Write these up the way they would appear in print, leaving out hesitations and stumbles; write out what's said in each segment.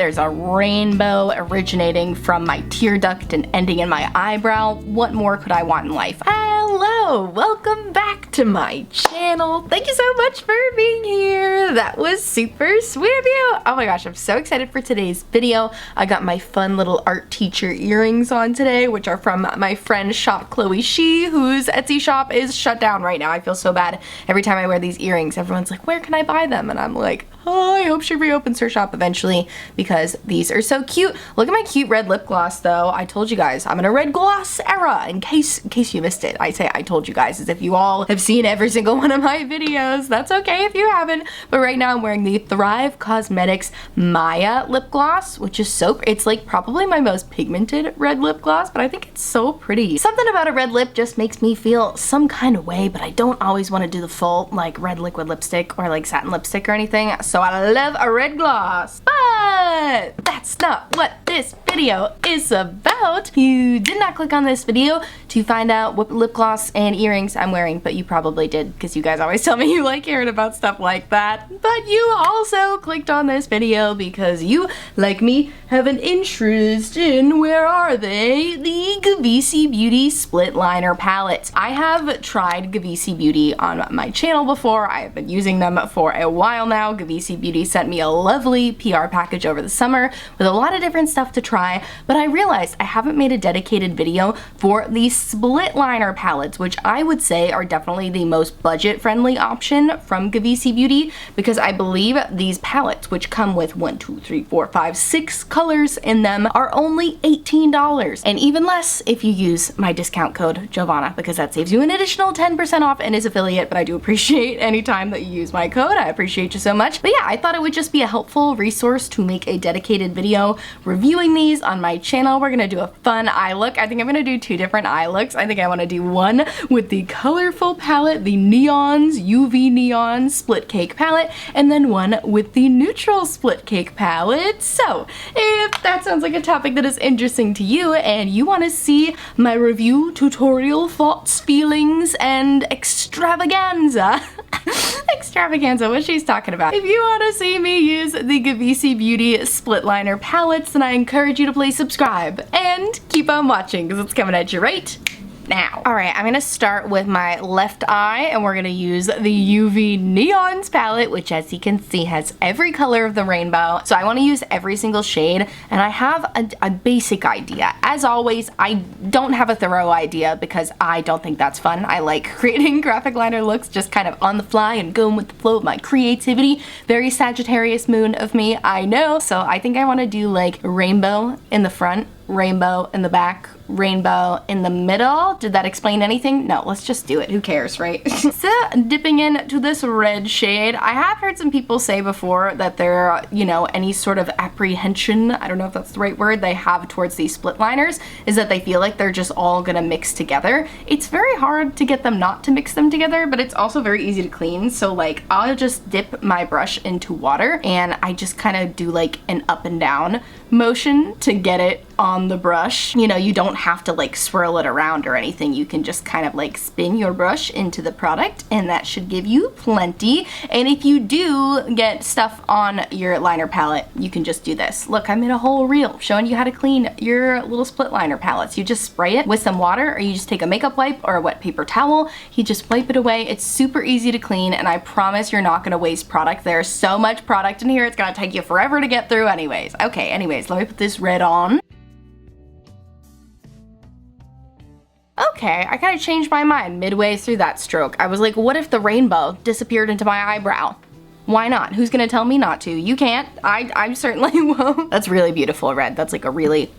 There's a rainbow originating from my tear duct and ending in my eyebrow. What more could I want in life? Hello, welcome back to my channel. Thank you so much for being here. That was super sweet of you. Oh my gosh, I'm so excited for today's video. I got my fun little art teacher earrings on today, which are from my friend Shop Chloe She, whose Etsy shop is shut down right now. I feel so bad. Every time I wear these earrings, everyone's like, where can I buy them? And I'm like, oh, I hope she reopens her shop eventually because these are so cute. Look at my cute red lip gloss though. I told you guys I'm in a red gloss era in case you missed it. I say I told you guys as if you all have seen every single one of my videos. That's okay if you haven't. But right now I'm wearing the Thrive Cosmetics Maya lip gloss, which is so, it's like probably my most pigmented red lip gloss, but I think it's so pretty. Something about a red lip just makes me feel some kind of way, but I don't always want to do the full like red liquid lipstick or like satin lipstick or anything. So I love a red gloss, but that's not what this video is about. You did not click on this video to find out what lip gloss and earrings I'm wearing, but you probably did because you guys always tell me you like hearing about stuff like that. But you also clicked on this video because you, like me, have an interest in, where are they? The Gavissi Beauty Split Liner Palettes. I have tried Gavissi Beauty on my channel before. I have been using them for a while now. Gavissi Beauty sent me a lovely PR package over the summer with a lot of different stuff to try, but I realized I haven't made a dedicated video for these split liner palettes, which I would say are definitely the most budget-friendly option from Gavissi Beauty, because I believe these palettes, which come with 6 colors in them, are only $18, and even less if you use my discount code Giovanna, because that saves you an additional 10% off and is affiliate. But I do appreciate any time that you use my code. I appreciate you so much. But yeah, I thought it would just be a helpful resource to make a dedicated video reviewing these on my channel. We're gonna do a fun eye look. I think I'm gonna do two different eye looks. I think I want to do one with the colorful palette, the neons, UV neon split cake palette, and then one with the neutral split cake palette. So if that sounds like a topic that is interesting to you and you want to see my review, tutorial, thoughts, feelings, and extravaganza, what she's talking about. If you want to see me use the Gavissi Beauty Split Liner palettes, then I encourage you to please subscribe and keep on watching because it's coming at you right now. Alright, I'm gonna start with my left eye and we're gonna use the UV Neons palette, which as you can see has every color of the rainbow. So I want to use every single shade, and I have a basic idea. As always, I don't have a thorough idea because I don't think that's fun. I like creating graphic liner looks just kind of on the fly and going with the flow of my creativity. Very Sagittarius moon of me, I know. So I think I want to do like rainbow in the front, rainbow in the back, rainbow in the middle. Did that explain anything? No, let's just do it. Who cares, right? So dipping into this red shade, I have heard some people say before that there, you know, any sort of apprehension, I don't know if that's the right word, they have towards these split liners is that they feel like they're just all gonna mix together. It's very hard to get them not to mix them together, but it's also very easy to clean. So like I'll just dip my brush into water and I just kind of do like an up and down motion to get it on the brush. You know, you don't have to like swirl it around or anything. You can just kind of like spin your brush into the product and that should give you plenty. And if you do get stuff on your liner palette, you can just do this. Look, I made a whole reel showing you how to clean your little split liner palettes. You just spray it with some water, or you just take a makeup wipe or a wet paper towel. You just wipe it away. It's super easy to clean, and I promise you're not gonna waste product. There's so much product in here, it's gonna take you forever to get through anyways. Okay, anyways, let me put this red on. Okay, I kind of changed my mind midway through that stroke. I was like, what if the rainbow disappeared into my eyebrow? Why not? Who's gonna tell me not to? You can't. I certainly won't. That's really beautiful red. That's like a really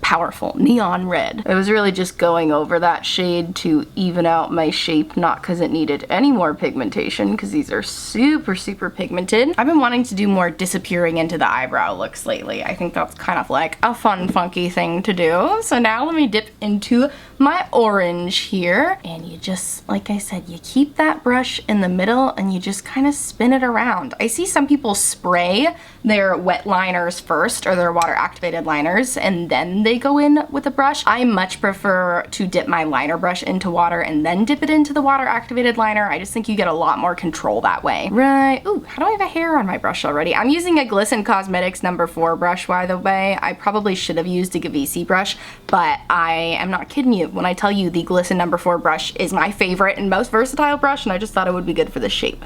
powerful neon red. I was really just going over that shade to even out my shape, not because it needed any more pigmentation, because these are super, super pigmented. I've been wanting to do more disappearing into the eyebrow looks lately. I think that's kind of like a fun, funky thing to do. So now let me dip into my orange here, and you just, like I said, you keep that brush in the middle and you just kind of spin it around. I see some people spray their wet liners first, or their water activated liners, and then they actually go in with a brush. I much prefer to dip my liner brush into water and then dip it into the water activated liner. I just think you get a lot more control that way. Right, ooh, how do I have a hair on my brush already? I'm using a Glisten Cosmetics number 4 brush, by the way. I probably should have used a Gavissi brush, but I am not kidding you when I tell you the Glisten number 4 brush is my favorite and most versatile brush, and I just thought it would be good for this shape.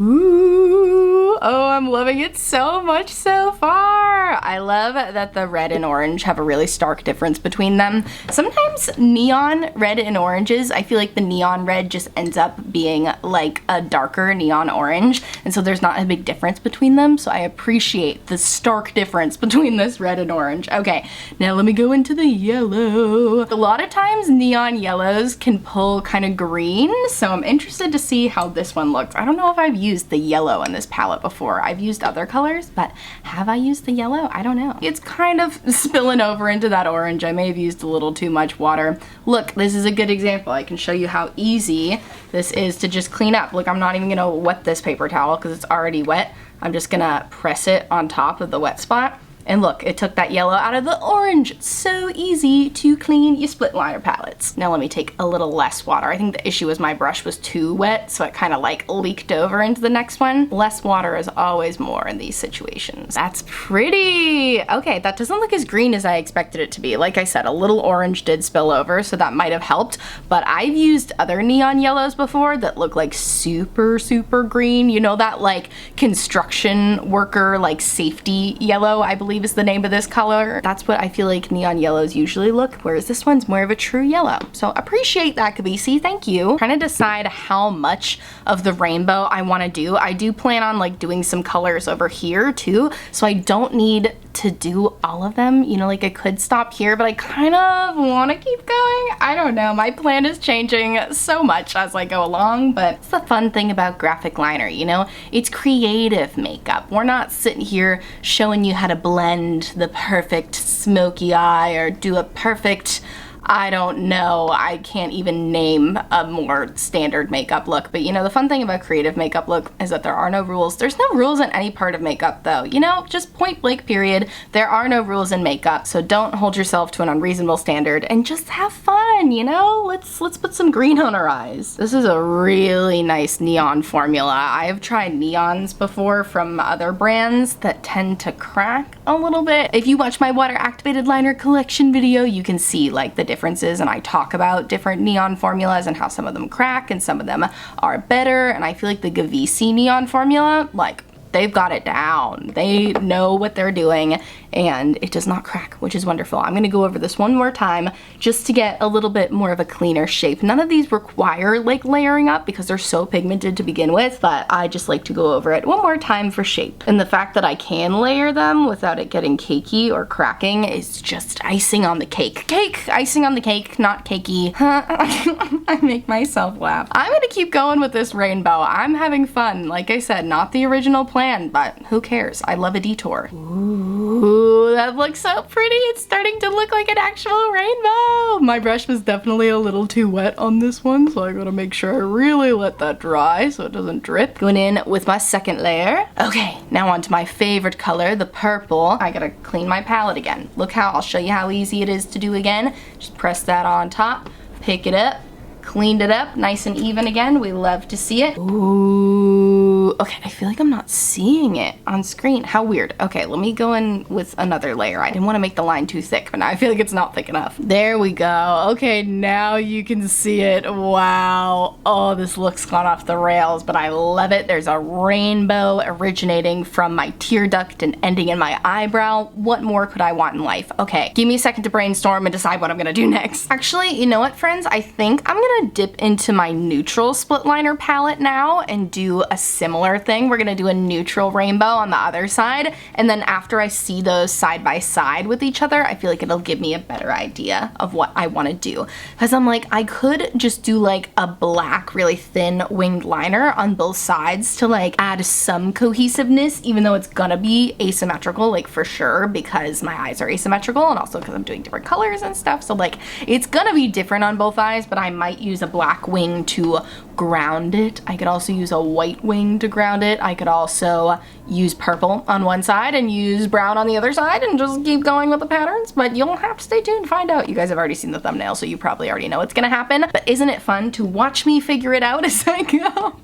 Ooh, oh, I'm loving it so much so far. I love that the red and orange have a really stark difference between them. Sometimes neon red and oranges, I feel like the neon red just ends up being like a darker neon orange, and so there's not a big difference between them, so I appreciate the stark difference between this red and orange. Okay, now let me go into the yellow. A lot of times neon yellows can pull kind of green, so I'm interested to see how this one looks. I don't know if I've used the yellow in this palette before. I've used other colors, but have I used the yellow? I don't know. It's kind of spilling over into that orange. I may have used a little too much water. Look, this is a good example. I can show you how easy this is to just clean up. Look, I'm not even gonna wet this paper towel because it's already wet. I'm just gonna press it on top of the wet spot. And look, it took that yellow out of the orange. It's so easy to clean your split liner palettes. Now let me take a little less water. I think the issue was my brush was too wet, so it kind of like leaked over into the next one. Less water is always more in these situations. That's pretty. Okay, that doesn't look as green as I expected it to be. Like I said, a little orange did spill over, so that might have helped, but I've used other neon yellows before that look like super, super green. You know, that like construction worker, like safety yellow, I believe is the name of this color. That's what I feel like neon yellows usually look, whereas this one's more of a true yellow. So appreciate that, Gavissi, thank you. Trying to decide how much of the rainbow I want to do. I do plan on like doing some colors over here too, so I don't need to do all of them. You know, like I could stop here, but I kind of want to keep going. I don't know, my plan is changing so much as I go along, but it's the fun thing about graphic liner, you know? It's creative makeup. We're not sitting here showing you how to blend the perfect smoky eye or do a perfect, I don't know, I can't even name a more standard makeup look. But you know, the fun thing about creative makeup look is that there are no rules. There's no rules in any part of makeup though, you know, just point blank period. There are no rules in makeup, so don't hold yourself to an unreasonable standard and just have fun, you know? Let's put some green on our eyes. This is a really nice neon formula. I've tried neons before from other brands that tend to crack a little bit. If you watch my water activated liner collection video, you can see like the differences, and I talk about different neon formulas and how some of them crack and some of them are better, and I feel like the Gavissi neon formula, like, they've got it down. They know what they're doing and it does not crack, which is wonderful. I'm gonna go over this one more time just to get a little bit more of a cleaner shape. None of these require like layering up because they're so pigmented to begin with, but I just like to go over it one more time for shape. And the fact that I can layer them without it getting cakey or cracking is just icing on the cake. Icing on the cake, not cakey. I make myself laugh. I'm gonna keep going with this rainbow. I'm having fun. Like I said, not the original plan, but who cares? I love a detour. Ooh, that looks so pretty. It's starting to look like an actual rainbow. My brush was definitely a little too wet on this one, so I gotta make sure I really let that dry so it doesn't drip. Going in with my second layer. Okay, now on to my favorite color, the purple. I gotta clean my palette again. Look how, I'll show you how easy it is to do again. Just press that on top, pick it up, cleaned it up, nice and even again. We love to see it. Ooh, okay, I feel like I'm not seeing it on screen. How weird. Okay, let me go in with another layer. I didn't want to make the line too thick, but now I feel like it's not thick enough. There we go. Okay, now you can see it. Wow. Oh, this looks gone off the rails, but I love it. There's a rainbow originating from my tear duct and ending in my eyebrow. What more could I want in life? Okay, give me a second to brainstorm and decide what I'm gonna do next. Actually, you know what, friends? I think I'm gonna dip into my neutral split liner palette now and do a similar thing. We're gonna do a neutral rainbow on the other side, and then after I see those side by side with each other, I feel like it'll give me a better idea of what I want to do. Because I'm like, I could just do like a black, really thin winged liner on both sides to like add some cohesiveness, even though it's gonna be asymmetrical, like for sure, because my eyes are asymmetrical and also because I'm doing different colors and stuff. So like, it's gonna be different on both eyes, but I might use a black wing to ground it. I could also use a white wing to ground it. I could also use purple on one side and use brown on the other side and just keep going with the patterns, but you'll have to stay tuned to find out. You guys have already seen the thumbnail, so you probably already know what's gonna happen, but isn't it fun to watch me figure it out as I go?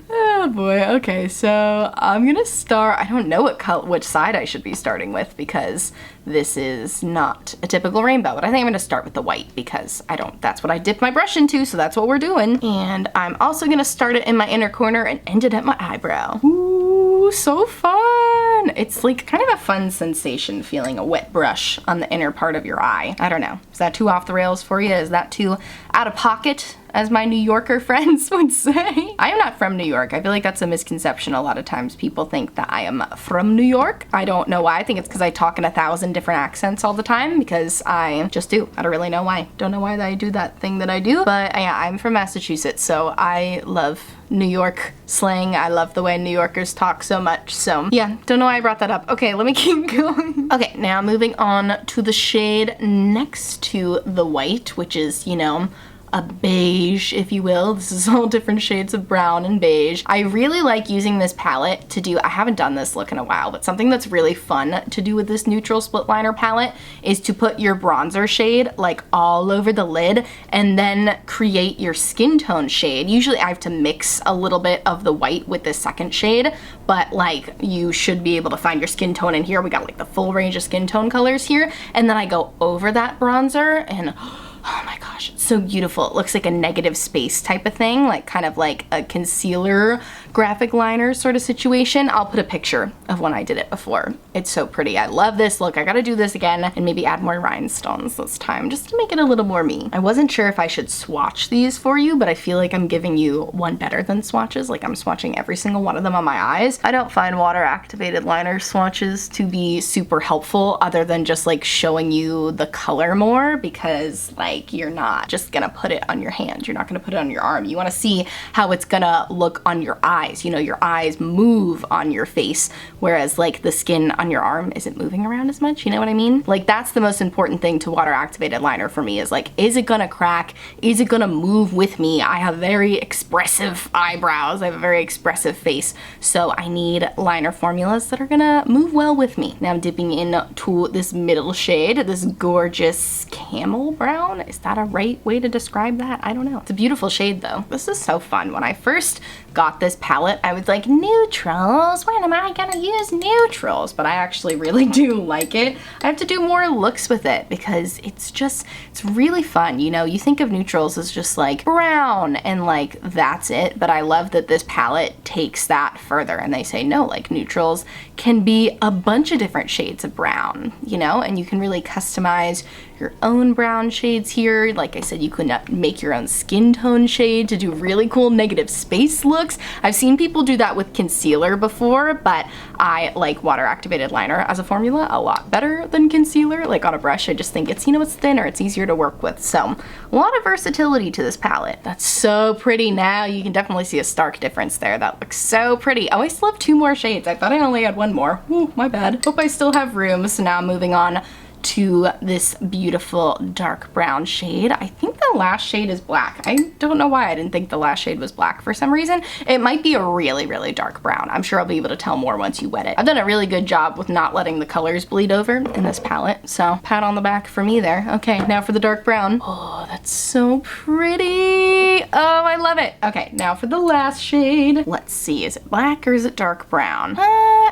Oh boy, okay, so I'm gonna start, I don't know which side I should be starting with because this is not a typical rainbow, but I think I'm gonna start with the white because that's what I dipped my brush into, so that's what we're doing. And I'm also gonna start it in my inner corner and end it at my eyebrow. Ooh, so fun! It's like kind of a fun sensation feeling a wet brush on the inner part of your eye. I don't know, is that too off the rails for you? Is that too out of pocket, as my New Yorker friends would say? I am not from New York. I feel like that's a misconception. A lot of times people think that I am from New York. I don't know why. I think it's because I talk in 1,000 different accents all the time, because I just do. I don't really know why. Don't know why I do that thing that I do, but yeah, I'm from Massachusetts, so I love New York slang. I love the way New Yorkers talk so much, so yeah, don't know why I brought that up. Okay, let me keep going. Okay, now moving on to the shade next to the white, which is, you know, a beige, if you will. This is all different shades of brown and beige. I really like using this palette to do, I haven't done this look in a while, but something that's really fun to do with this neutral split liner palette is to put your bronzer shade like all over the lid and then create your skin tone shade. Usually I have to mix a little bit of the white with the second shade, but like you should be able to find your skin tone in here. We got like the full range of skin tone colors here, and then I go over that bronzer and oh my gosh, it's so beautiful. It looks like a negative space type of thing, like kind of like a concealer graphic liner sort of situation. I'll put a picture of when I did it before. It's so pretty. I love this look. I gotta do this again and maybe add more rhinestones this time just to make it a little more me. I wasn't sure if I should swatch these for you, but I feel like I'm giving you one better than swatches. Like I'm swatching every single one of them on my eyes. I don't find water activated liner swatches to be super helpful other than just like showing you the color more, because like you're not just gonna put it on your hand. You're not gonna put it on your arm. You wanna see how it's gonna look on your eyes. You know, your eyes move on your face, whereas like the skin on your arm isn't moving around as much. You know what I mean? Like that's the most important thing to water activated liner for me, is like, is it gonna crack? Is it gonna move with me? I have very expressive eyebrows. I have a very expressive face. So I need liner formulas that are gonna move well with me. Now I'm dipping into this middle shade, this gorgeous camel brown. Is that a right way to describe that? I don't know. It's a beautiful shade though. This is so fun. When I first got this palette, I was like, neutrals? When am I gonna use neutrals? But I actually really do like it. I have to do more looks with it because it's really fun. You know, you think of neutrals as just like brown and like that's it, but I love that this palette takes that further and they say, no, like neutrals can be a bunch of different shades of brown, you know, and you can really customize your own brown shades here. Like I said, you could make your own skin tone shade to do really cool negative space looks. I've seen people do that with concealer before, but I like water activated liner as a formula a lot better than concealer. Like on a brush, I just think it's, you know, it's thinner, it's easier to work with. So a lot of versatility to this palette. That's so pretty. Now you can definitely see a stark difference there. That looks so pretty. Oh, I still have 2 more shades. I thought I only had 1 more. Ooh, my bad. Hope I still have room. So now I'm moving on to this beautiful dark brown shade. I think the last shade is black. I don't know why I didn't think the last shade was black for some reason. It might be a really, really dark brown. I'm sure I'll be able to tell more once you wet it. I've done a really good job with not letting the colors bleed over in this palette, so pat on the back for me there. Okay, now for the dark brown. Oh, that's so pretty. Oh, I love it. Okay, now for the last shade. Let's see, is it black or is it dark brown?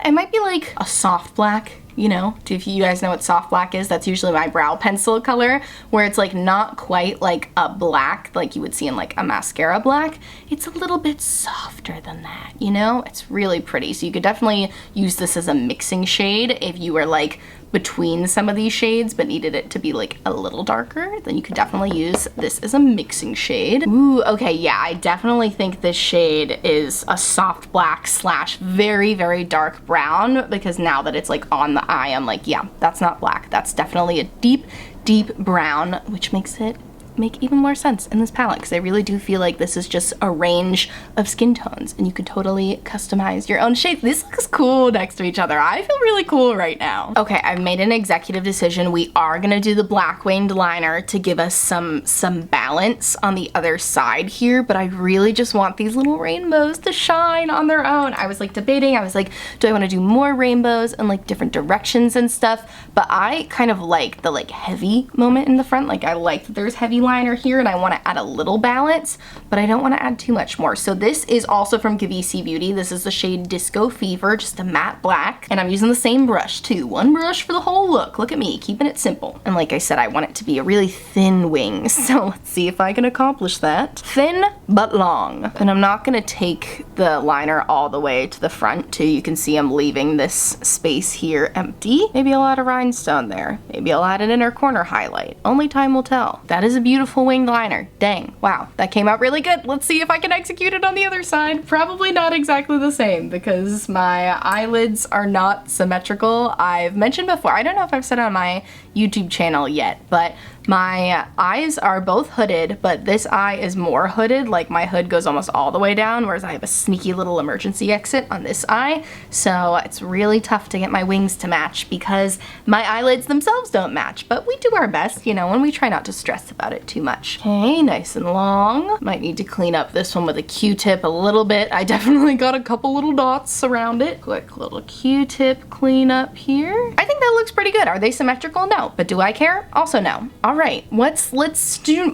It might be like a soft black. You know, if you guys know what soft black is, that's usually my brow pencil color, where it's like not quite like a black like you would see in like a mascara black. It's a little bit softer than that, you know? It's really pretty. So you could definitely use this as a mixing shade if you were like between some of these shades but needed it to be like a little darker, then you could definitely use this as a mixing shade. Ooh, okay, yeah, I definitely think this shade is a soft black slash very, very dark brown, because now that it's like on the eye, I'm like, yeah, that's not black. That's definitely a deep, deep brown, which makes it make even more sense in this palette because I really do feel like this is just a range of skin tones and you can totally customize your own shade. This looks cool next to each other. I feel really cool right now. Okay, I've made an executive decision. We are gonna do the black winged liner to give us some balance on the other side here, but I really just want these little rainbows to shine on their own. I was like debating, I was like, do I want to do more rainbows and like different directions and stuff? But I kind of like the like heavy moment in the front. Like I like that there's heavy liner here and I want to add a little balance, but I don't want to add too much more. So this is also from Gavissi Beauty. This is the shade Disco Fever, just a matte black. And I'm using the same brush too. One brush for the whole look. Look at me, keeping it simple. And like I said, I want it to be a really thin wing. So let's see if I can accomplish that. Thin but long. And I'm not gonna take the liner all the way to the front too. You can see I'm leaving this space here empty. Maybe I'll add a rhinestone there. Maybe I'll add an inner corner highlight. Only time will tell. That is a beautiful winged liner. Dang, wow, that came out really good. Let's see if I can execute it on the other side. Probably not exactly the same because my eyelids are not symmetrical. I've mentioned before, I don't know if I've said it on my YouTube channel yet, but my eyes are both hooded, but this eye is more hooded. Like my hood goes almost all the way down, whereas I have a sneaky little emergency exit on this eye. So it's really tough to get my wings to match because my eyelids themselves don't match, but we do our best, you know, and we try not to stress about it too much. Okay, nice and long. Might need to clean up this one with a Q-tip a little bit. I definitely got a couple little dots around it. Quick little Q-tip clean up here. I think that looks pretty good. Are they symmetrical? No. But do I care? Also no. All right, let's do,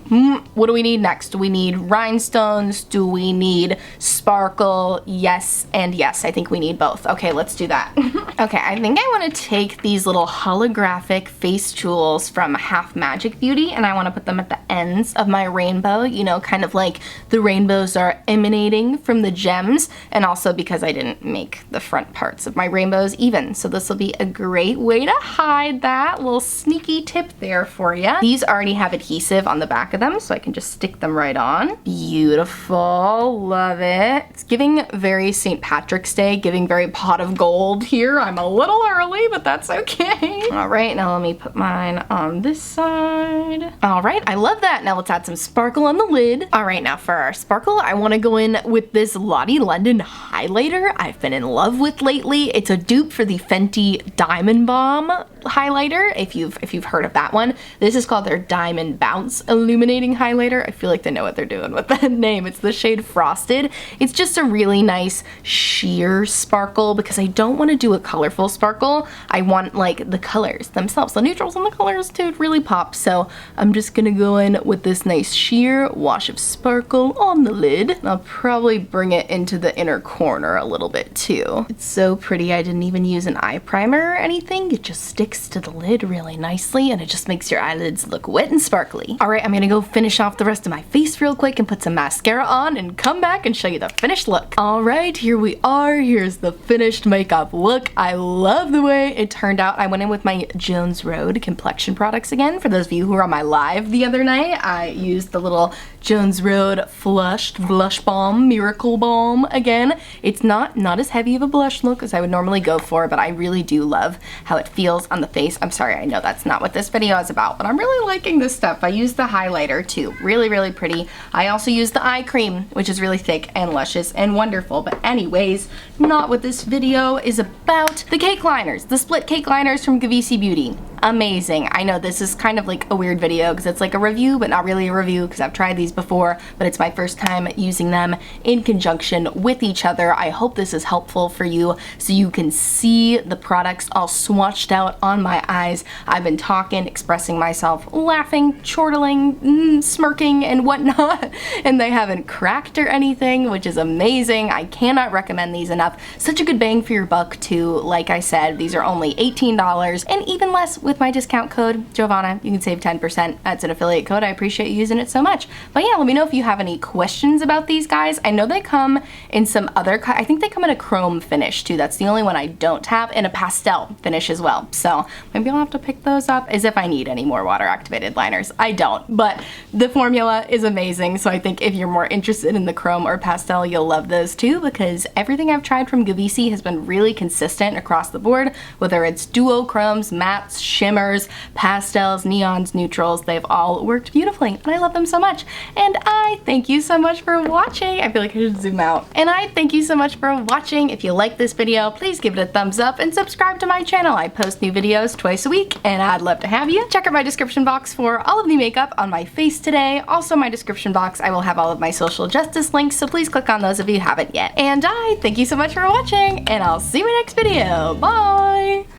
what do we need next? Do we need rhinestones? Do we need sparkle? Yes and yes, I think we need both. Okay, let's do that. Okay, I think I want to take these little holographic face jewels from Half Magic Beauty and I want to put them at the ends of my rainbow, you know, kind of like the rainbows are emanating from the gems, and also because I didn't make the front parts of my rainbows even. So this will be a great way to hide that little sneaky tip there for you. These already have adhesive on the back of them, so I can just stick them right on. Beautiful, love it. It's giving very St. Patrick's Day, giving very pot of gold here. I'm a little early, but that's okay. All right, now let me put mine on this side. All right, I love that. Now let's add some sparkle on the lid. All right, now for our sparkle, I want to go in with this Lottie London highlighter I've been in love with lately. It's a dupe for the Fenty Diamond Bomb highlighter, if you've heard of that one. This is called their Diamond Bounce Illuminating Highlighter. I feel like they know what they're doing with that name. It's the shade Frosted. It's just a really nice sheer sparkle because I don't want to do a colorful sparkle. I want like the colors themselves, the neutrals and the colors to really pop. So I'm just gonna go in with this nice sheer wash of sparkle on the lid. And I'll probably bring it into the inner corner a little bit too. It's so pretty. I didn't even use an eye primer or anything. It just sticks to the lid really nicely and it just makes your eyelids look wet and sparkly. All right, I'm gonna go finish off the rest of my face real quick and put some mascara on and come back and show you the finished look. All right, here we are. Here's the finished makeup look. I love the way it turned out. I went in with my Jones Road complexion products again. For those of you who were on my live the other night, I used the little Jones Road Flushed Blush Balm, Miracle Balm again. It's not as heavy of a blush look as I would normally go for, but I really do love how it feels on the face. I'm sorry, I know that's not what this video is about, but I'm really liking this stuff. I used the highlighter too. Really, really pretty. I also used the eye cream, which is really thick and luscious and wonderful. But anyways, not what this video is about. The cake liners, the split cake liners from Gavissi Beauty. Amazing. I know this is kind of like a weird video because it's like a review, but not really a review because I've tried these before, but it's my first time using them in conjunction with each other. I hope this is helpful for you so you can see the products all swatched out on my eyes. I've been talking, expressing myself, laughing, chortling, smirking and whatnot, and they haven't cracked or anything, which is amazing. I cannot recommend these enough. Such a good bang for your buck too. Like I said, these are only $18 and even less with my discount code Giovanna. You can save 10%. That's an affiliate code. I appreciate you using it so much. But yeah, yeah, let me know if you have any questions about these guys. I know they come in some other, I think they come in a chrome finish too. That's the only one I don't have, and a pastel finish as well. So maybe I'll have to pick those up, as if I need any more water activated liners. I don't, but the formula is amazing. So I think if you're more interested in the chrome or pastel, you'll love those too, because everything I've tried from Gavissi has been really consistent across the board, whether it's duochromes, mattes, shimmers, pastels, neons, neutrals. They've all worked beautifully, and I love them so much. And I thank you so much for watching. I feel like I should zoom out. And I thank you so much for watching. If you like this video, please give it a thumbs up and subscribe to my channel. I post new videos twice a week, and I'd love to have you. Check out my description box for all of the makeup on my face today. Also, my description box, I will have all of my social justice links, so please click on those if you haven't yet. And I thank you so much for watching, and I'll see you in my next video. Bye!